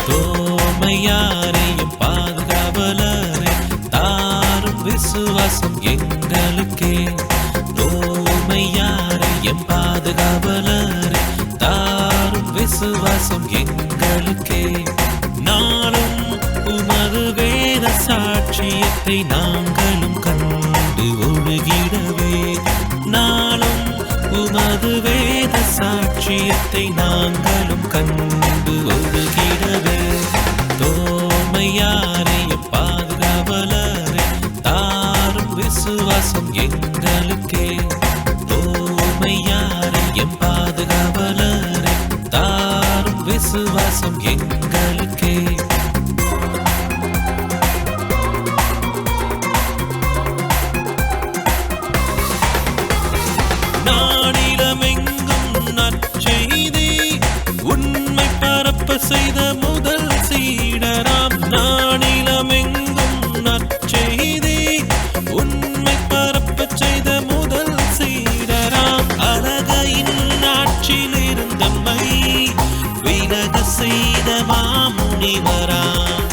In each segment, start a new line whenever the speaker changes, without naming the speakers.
தோமையாரையும் பாதுகாவலரே தாரும் விசுவாசம் எங்களுக்கே. தோமையாரையும் பாதுகாவலரே தாரும் விசுவாசம் எங்களுக்கே. நாளும் உமது வேத சாட்சியத்தை நாங்களும் கண்டு ஒழுகிடவே. நாளும் உமது வேத சாட்சியத்தை நாங்களும் கண்டு ஒழுகிடவே. தோமையாரையும் பாதுகாவலரே தாரும் விசுவாசம் எங்களுக்கே. தோமையாரையும் பாதுகாவலரே தாரும் விசுவாசம் எங்களுக்கே. நானிலமெங்கும் நற்செய்தி உண்மை பரப்ப செய்த முதல் சீடராம். நானிலமெங்கும் நற்செய்தி உண்மை பரப்ப செய்த முதல் சீடராம். அழகையின் நாட்சில் இருந்தம்மை விலக செய்த மாமுனிவராம்.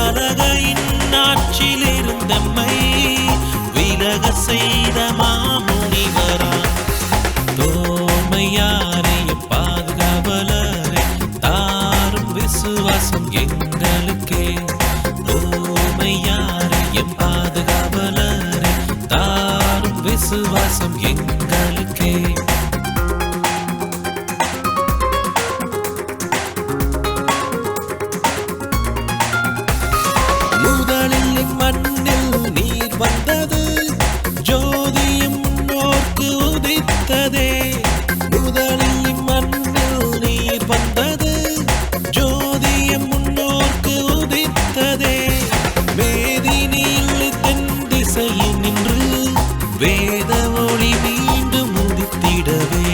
அழகையின் நாட்சில் இருந்தம்மை விலக செய்த மாமுனிவராம். தோமையாரையும் பாதுகாவலரே தாரும் விசுவாசம் எங்களுக்கே. தோமையாரையும் பாதுகாவலரே தாரும் விசுவாசம் எங்களுக்கே. முதலில் மண்ணில் நீர் வந்தது ஜோதியும் முன்னோர்க்கு உதித்ததே. முதலில் மண்ணில் நீர் வந்தது ஜோதியும் முன்னோர்க்கு உதித்ததே. மேதினில் தென் திசையில் நின்று வேத ஒளி மீண்டும் உதித்திடவே.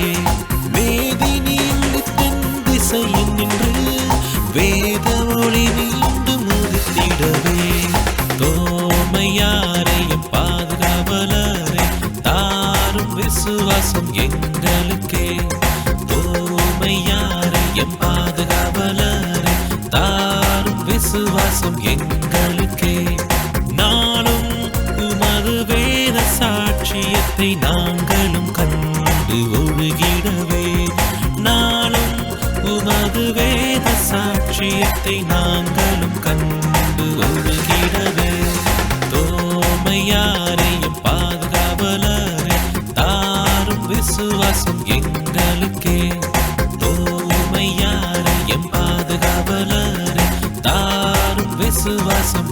மேதினில் தென் திசையில் நின்று வேத ஒளி மீண்டும் உதித்திடவே. தோமையாரையும் பாதுகாவலரே தாரும் விசுவாசம் எங்களுக்கே. தோமையாரையும் பாதுகாவலரே தாரும் விசுவாசம் எங்களுக்கே. நாளும் உமது வேத சாட்சியத்தை நாங்களும் கண்டு ஒழுகிடவே. நாளும் உமது வேத சாட்சியத்தை நாங்களும் கண்டு ஒழுகிடவே. தோமையாரையும் பாதுகாவலரே தாரும் விசுவாசம் எங்களுக்கே. தோமையாரையும் பாதுகாவலரே தாரும் விசுவாசம்